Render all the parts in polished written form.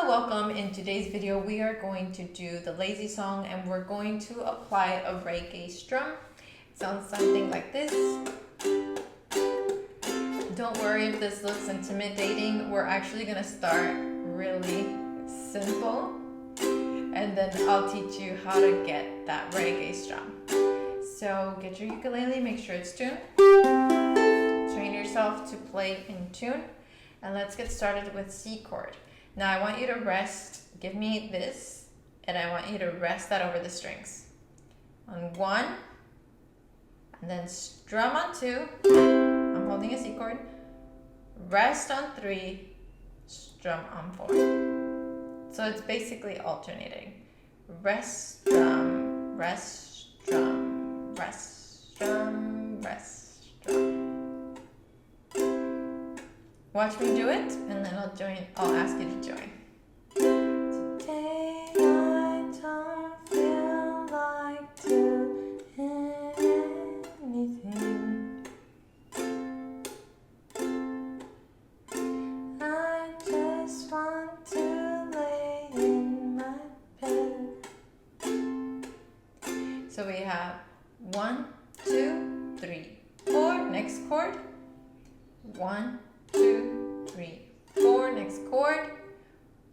welcome. In today's video we are going to do the lazy song and we're going to apply a reggae strum. It sounds something like this. Don't worry if this looks intimidating. We're actually going to start really simple and then I'll teach you how to get that reggae strum. So get your ukulele, make sure it's tuned. Train yourself to play in tune. And let's get started with C chord. Now I want you to rest, give me this, and I want you to rest that over the strings. On 1, and then strum on 2, I'm holding a C chord, rest on 3, strum on 4. So it's basically alternating. Rest, strum, rest, strum, rest, strum, rest, strum. Watch me do it, and then I'll ask you to join. Today I don't feel like doing anything. I just want to lay in my bed. So we have 1, 2, 3, 4. Next chord. 1, 2, 3, 4. Next chord.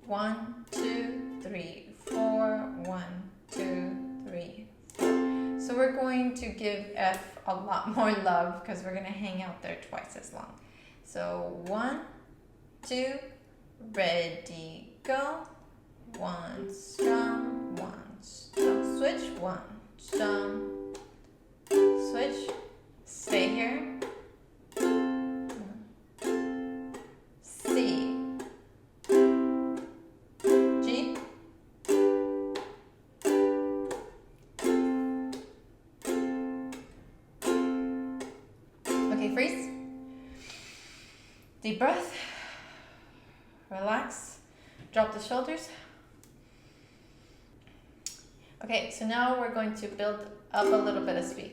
1, 2, 3, 4. 1, 2, 3, 4. So we're going to give F a lot more love because we're going to hang out there twice as long. So 1, 2, ready, go. 1, strum, 1, strum, switch, 1, strum, switch, stay here. Freeze. Deep breath. Relax. Drop the shoulders. Okay, so now we're going to build up a little bit of speed.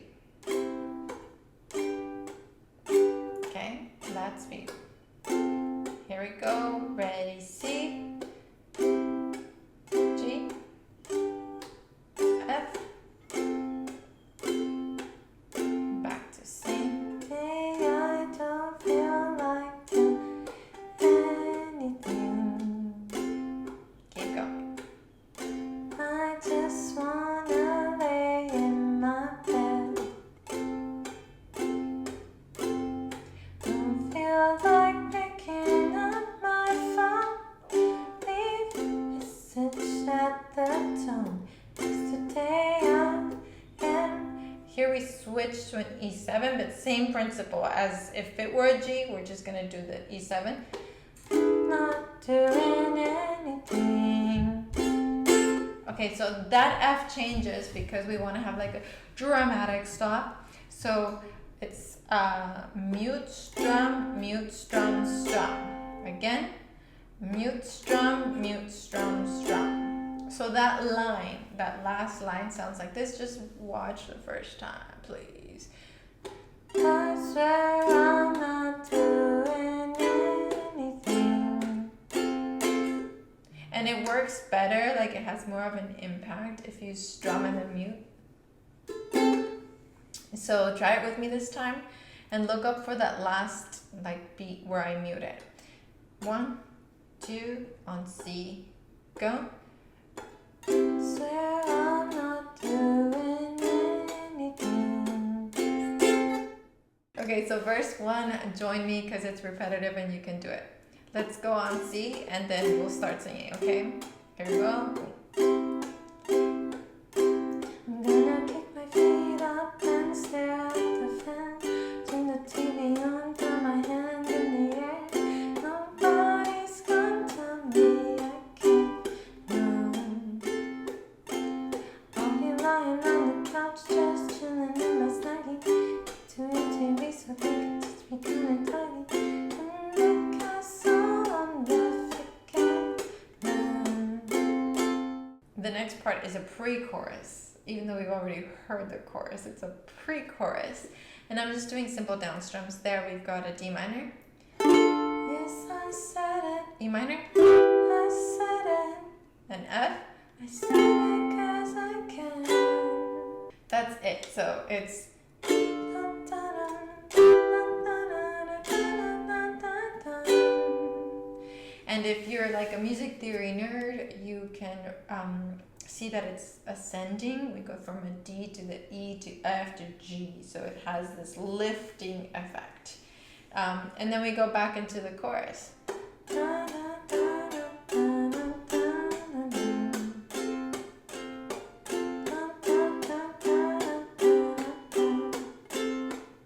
Okay, that speed. Here we go. Ready, C, G, F. Back to C. Here we switch to an E7, but same principle as if it were a G, we're just going to do the E7. Not doing anything. Okay, so that F changes because we want to have like a dramatic stop. So it's mute, strum, strum. Again, mute, strum, strum. So that line, that last line sounds like this. Just watch the first time, please. I swear I'm not doing anything. And it works better, like it has more of an impact if you strum and then mute. So try it with me this time and look up for that last like beat where I mute it. 1, 2, on C, go. Swear I'm not doing anything. Okay, so verse 1, join me because it's repetitive and you can do it. Let's go on C and then we'll start singing, okay? Here we go. I'm gonna kick my feet up and stare at the fan. Turn the TV on, throw my hand in the air. Nobody's gonna tell me I can't run. I'll be lying on the couch, just chilling in my snuggie. To TV so they can touch me kinda tidy. In the castle on the forget run. The next part is a pre-chorus. Even though we've already heard the chorus, it's a pre-chorus. And I'm just doing simple down strums. There we've got a D minor. Yes, I said it. E minor. I said it. So it's and if you're like a music theory nerd, you can see that it's ascending. We go from a D to the E to F to G, so it has this lifting effect. And then we go back into the chorus.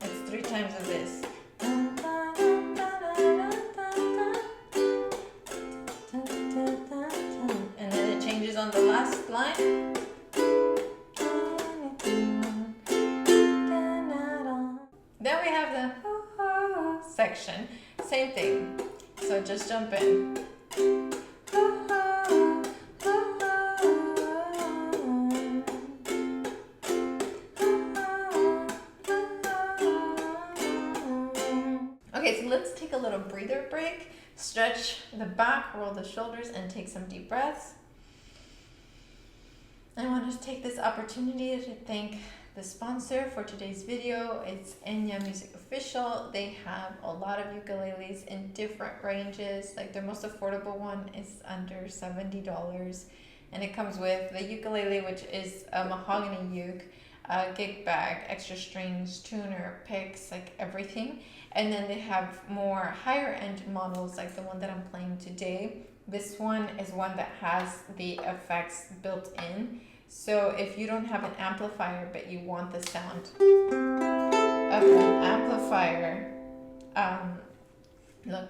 It's 3 times of this. And then it changes on the last line. Then we have the section, same thing. So just jump in. Okay, so let's take a little breather break. Stretch the back, roll the shoulders, and take some deep breaths. I want to take this opportunity to thank the sponsor for today's video. It's Enya Music Official. They have a lot of ukuleles in different ranges. Like their most affordable one is under $70, and it comes with the ukulele, which is a mahogany uke, gig bag, extra strings, tuner, picks, like everything. And then they have more higher end models like the one that I'm playing today. This one is one that has the effects built in. So if you don't have an amplifier but you want the sound of an amplifier, look.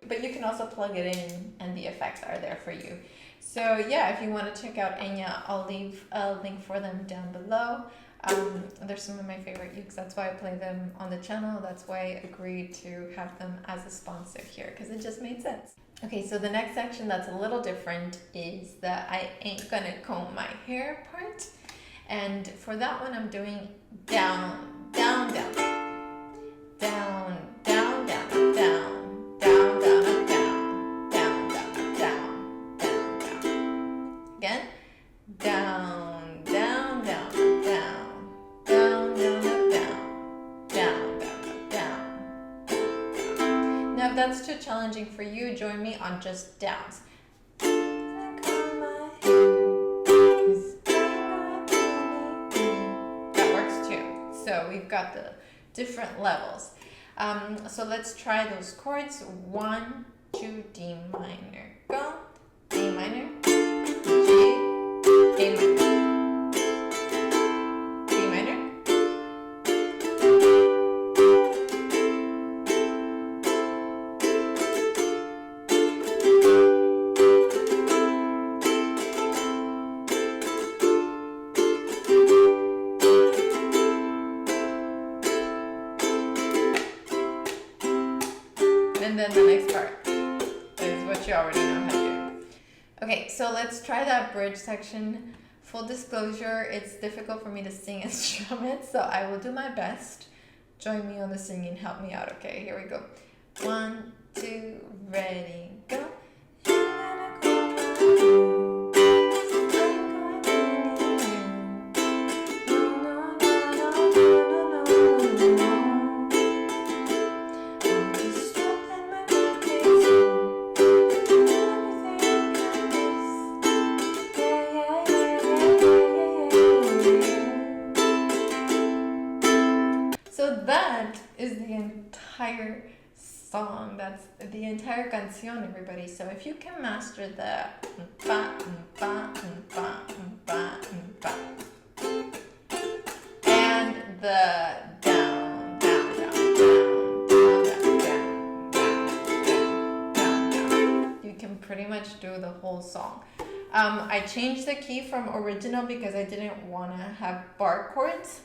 But you can also plug it in and the effects are there for you. So yeah, if you want to check out Enya, I'll leave a link for them down below. They're some of my favorite ukes. That's why I play them on the channel. That's why I agreed to have them as a sponsor here, because it just made sense. Okay, so the next section that's a little different is the I ain't gonna comb my hair part. And for that one, I'm doing down, down, down, down, down, down, down, down, down, down, down, down, down, down, down. Again, down, down, down, down. Now if that's too challenging for you, join me on just downs. That works too. So we've got the different levels. So let's try those chords. 1, 2, D minor, go, A minor, G, A minor. And then the next part is what you already know how to do. Okay, so let's try that bridge section. Full disclosure, it's difficult for me to sing and strum it, so I will do my best. Join me on the singing, help me out, okay? Here we go. 1, 2, ready, go. So that is the entire song. That's the entire canción, everybody. So if you can master the ba, ba, ba, ba, ba, and the down, down, down, down, down, down, down, down, down, you can pretty much do the whole song. I changed the key from original because I didn't want to have bar chords,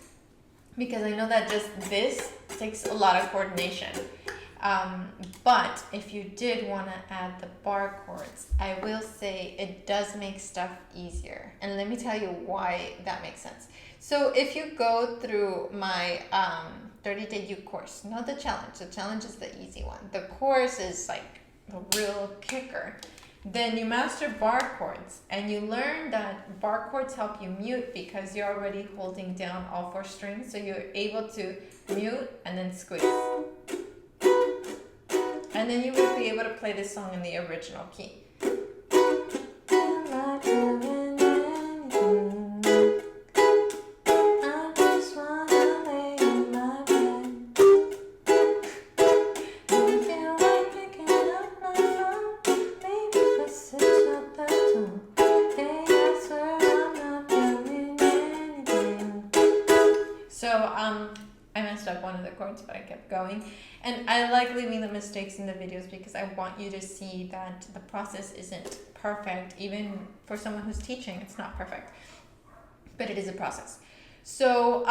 because I know that just this takes a lot of coordination. But if you did want to add the bar chords, I will say it does make stuff easier. And let me tell you why that makes sense. So if you go through my 30-day uke course, not the challenge is the easy one. The course is like the real kicker. then you master bar chords, and you learn that bar chords help you mute because you're already holding down all 4 strings, so you're able to mute and then squeeze. And then you will be able to play this song in the original key. I messed up one of the chords, but I kept going. And I like leaving the mistakes in the videos because I want you to see that the process isn't perfect. Even for someone who's teaching, it's not perfect, but it is a process. So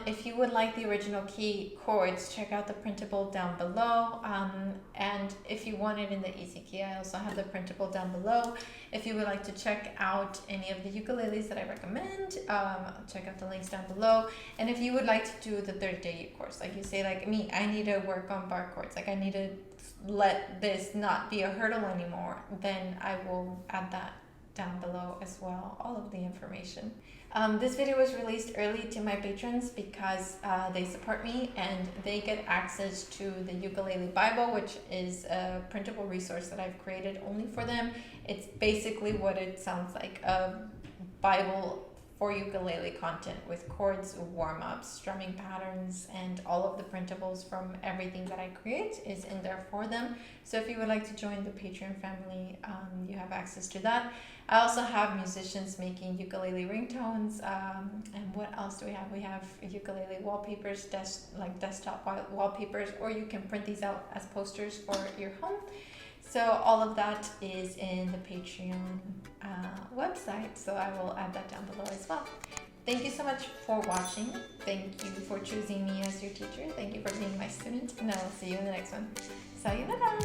if you would like the original key chords, check out the printable down below. And if you want it in the easy key, I also have the printable down below. If you would like to check out any of the ukuleles that I recommend, check out the links down below. And if you would like to do the 30-day course, like you say, like me, I need to work on bar chords, like I need to let this not be a hurdle anymore, then I will add that down below as well, all of the information. This video was released early to my patrons because they support me and they get access to the Ukulele Bible, which is a printable resource that I've created only for them. It's basically what it sounds like, a Bible for ukulele content with chords, warm-ups, strumming patterns, and all of the printables from everything that I create is in there for them. So if you would like to join the Patreon family, you have access to that. I also have musicians making ukulele ringtones, and what else do we have? We have ukulele wallpapers, desktop wallpapers, or you can print these out as posters for your home. So all of that is in the Patreon website, so I will add that down below as well. Thank you so much for watching. Thank you for choosing me as your teacher. Thank you for being my student, and I will see you in the next one. Sayonara!